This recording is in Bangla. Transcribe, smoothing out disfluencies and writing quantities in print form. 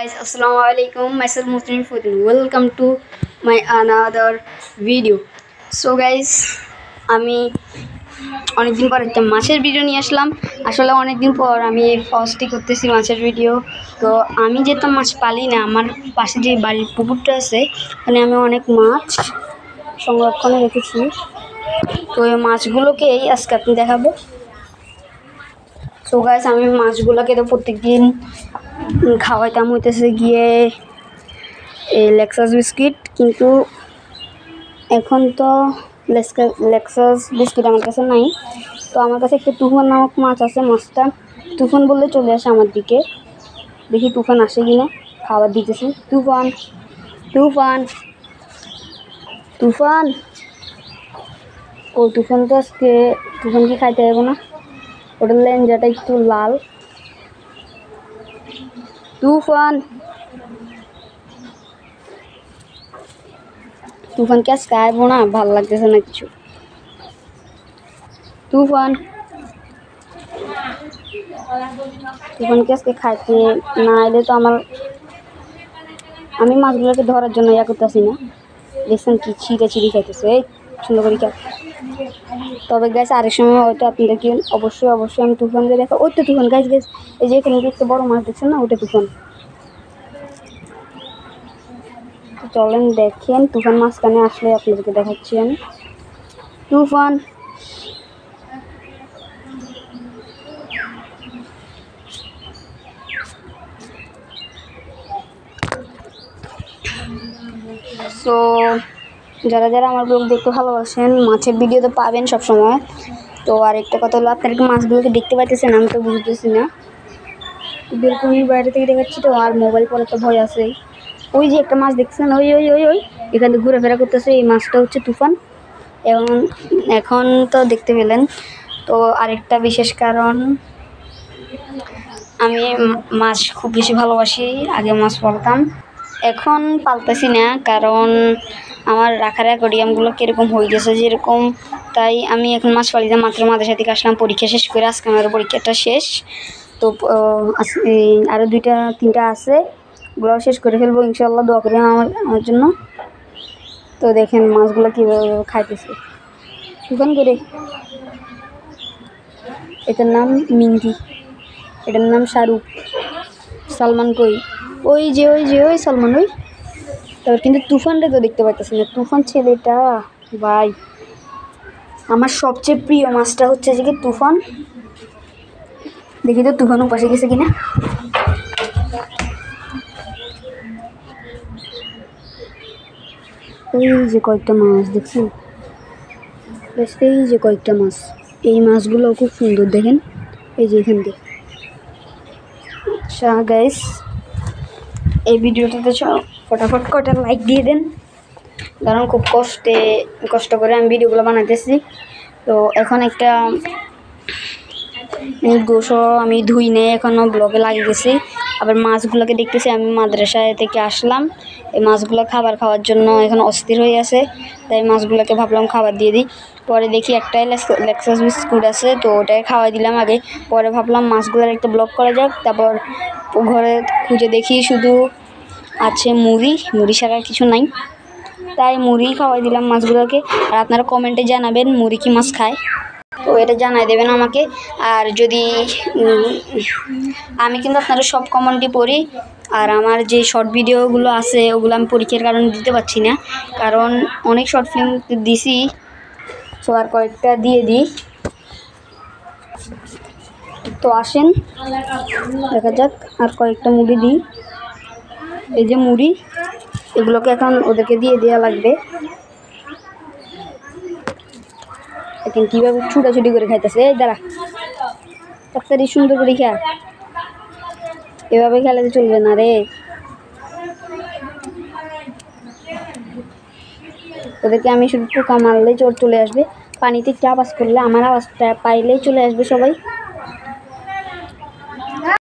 Guys, Assalamualaikum. Myself Muslim Fudin. Welcome to my another video. So guys, আমি অনেকদিন পর একটা মাছের ভিডিও নিয়ে আসলাম। আসলে অনেকদিন পর আমি ফার্স্টই করতেছি মাছের ভিডিও। তো আমি যেহেতু মাছ পালি না, আমার পাশে যে বাড়ির পুকুরটা আছে ওখানে আমি অনেক মাছ সংরক্ষণে রেখেছি। তো এই মাছগুলোকেই আজকে আপনি দেখাবো। তো গাইস, আমি মাছগুলোকে তো প্রত্যেকদিন খাওয়াইতাম হইতেছে গিয়ে এই লেক্সাস বিস্কিট, কিন্তু এখন তো লেক্সাস বিস্কিট আমার কাছে নাই। তো আমার কাছে একটা তুফান নামক মাছ আছে। মাছটা তুফান বললে চলে আসে আমার দিকে। দেখি তুফান আসে কিনা। খাবার দিতেছি। তুফান তুফান তুফান ও তুফান তো আজকে তুফান কি খাইতে যাবো না? ওটার লেঞ্জাটা একটু লাল। তুফান তুফানকে আজকে আইবো না, ভাল লাগতেছে না কিছু। তুফানকে আজকে খাইতে না এলে তো আমি মাছগুলোকে ধরার জন্য ইয়া করতেছি না। দেখছেন কি ছিঁড়ি খাইতেছে, সুন্দর করে খাই। তবে গাছ আরেক সময় হয়তো আপনাদেরকে অবশ্যই আমি তুফানকে দেখা। ওই তো তুফান গাছ, এই যে এখানে একটা বড় মাছ দেখছেন না, ওটা তুফান। চলেন দেখেন তুফান মাঝখানে আসলে আপনাদেরকে দেখাচ্ছি আমি। তুফান সো যারা আমার ব্লগ দেখতে ভালোবাসেন, মাছের ভিডিও তো পাবেন সবসময়। তো আরেকটা কথা হলো, আপনারা কি মাছগুলোকে দেখতে পাইতেছেন? আমি তো বুঝতেছি না, বিলকুল বাইরে থেকে দেখাচ্ছি তো। আর মোবাইল পরে তো ভয় আছে। ওই যে একটা মাছ দেখছেন, ওই ওই ওই ওই এখানে ঘোরাফেরা করতেছে। এই মাছটা হচ্ছে তুফান। এবং এখন তো দেখতে পেলেন। তো আরেকটা বিশেষ কারণ, আমি মাছ খুব বেশি ভালোবাসি। আগে মাছ পালতাম, এখন পালতেছি না, কারণ আমার রাখার অ্যাকোয়ারিয়ামগুলো কীরকম হয়ে গেছে যেরকম। তাই আমি এখন মাছ পালি না। মাত্র মাদ্রাসা থেকে আসলাম পরীক্ষা শেষ করে, আজকে আমার পরীক্ষাটা শেষ। তো আরও 2-3টা আছে, ওগুলো শেষ করে ফেলবো ইনশাল্লাহ। দোয়া করি আমার জন্য। তো দেখেন মাছগুলো কীভাবে খাইতেছে তুফান করে। এটার নাম মিঙ্কি, এটার নাম শাহরুখ। সালমান কই? ওই যে ওই সালমান, ওই। তারপর কিন্তু তুফানটা তো দেখতে পাইতেছি না। তুফান ছেলেটা ভাই, আমার সবচেয়ে প্রিয় মাছটা হচ্ছে যে কি তুফান। দেখি তো তুফান পাশে গেছে কিনা। এই যে কয়েকটা মাছ দেখছেন, এই যে কয়েকটা মাছ। এই মাছগুলো খুব সুন্দর, দেখেন এই যে এখান দিয়ে। আচ্ছা গাইস, এই ভিডিওটাতে ফটাফট কটা লাইক দিয়ে দেন, কারণ খুব কষ্ট করে আমি ভিডিওগুলো বানাইতেছি। তো এখন একটা গোসো আমি ধুই নেই, এখনও ব্লগে লাগিয়ে গেছি। আবার মাছগুলোকে দেখতেছি। আমি মাদ্রাসায় থেকে আসলাম, এই মাছগুলো খাবার খাওয়ার জন্য এখন অস্থির হয়ে আছে। তাই মাছগুলোকে ভাবলাম খাবার দিয়ে দিই। পরে দেখি একটাই লেক্সাস বিস্কুট আছে, তো ওটাই খাওয়াই দিলাম আগে। পরে ভাবলাম মাছগুলোর একটা ব্লগ করা যাক। তারপর ঘরে খুঁজে দেখি শুধু আছে মুড়ি ছাড়া কিছু নাই, তাই মুড়ি খাওয়াই দিলাম মাছগুলোকে। আর আপনারা কমেন্টে জানাবেন মুড়ি কি মাছ খায়, তো এটা জানাই দেবেন আমাকে। আর যদি আমি কিন্তু আপনারা সব কমেন্টই পড়ি। আর আমার যে শর্ট ভিডিওগুলো আছে ওগুলো আমি পরীক্ষার কারণে দিতে পারছি না, কারণ অনেক শর্ট ফিল্ম দিছি। সো আর কয়েকটা দিয়ে দিই। তো আসেন দেখা যাক, আর কয়েকটা মুড়ি দিই। এই যে মুড়ি, এগুলোকে এখন ওদেরকে দিয়ে দেওয়া লাগবে। এখন কীভাবে ছুটাছুটি করে খাইতেছে। এই দাঁড়া, তাড়াতাড়ি সুন্দর করে খা। এভাবে খেলাতে চলবে না রে। ওদেরকে আমি শুধু পোকা মারলেই চলে আসবে। পানিতে একটু আওয়াজ করলে, আমার আওয়াজটা পাইলেই চলে আসবে সবাই।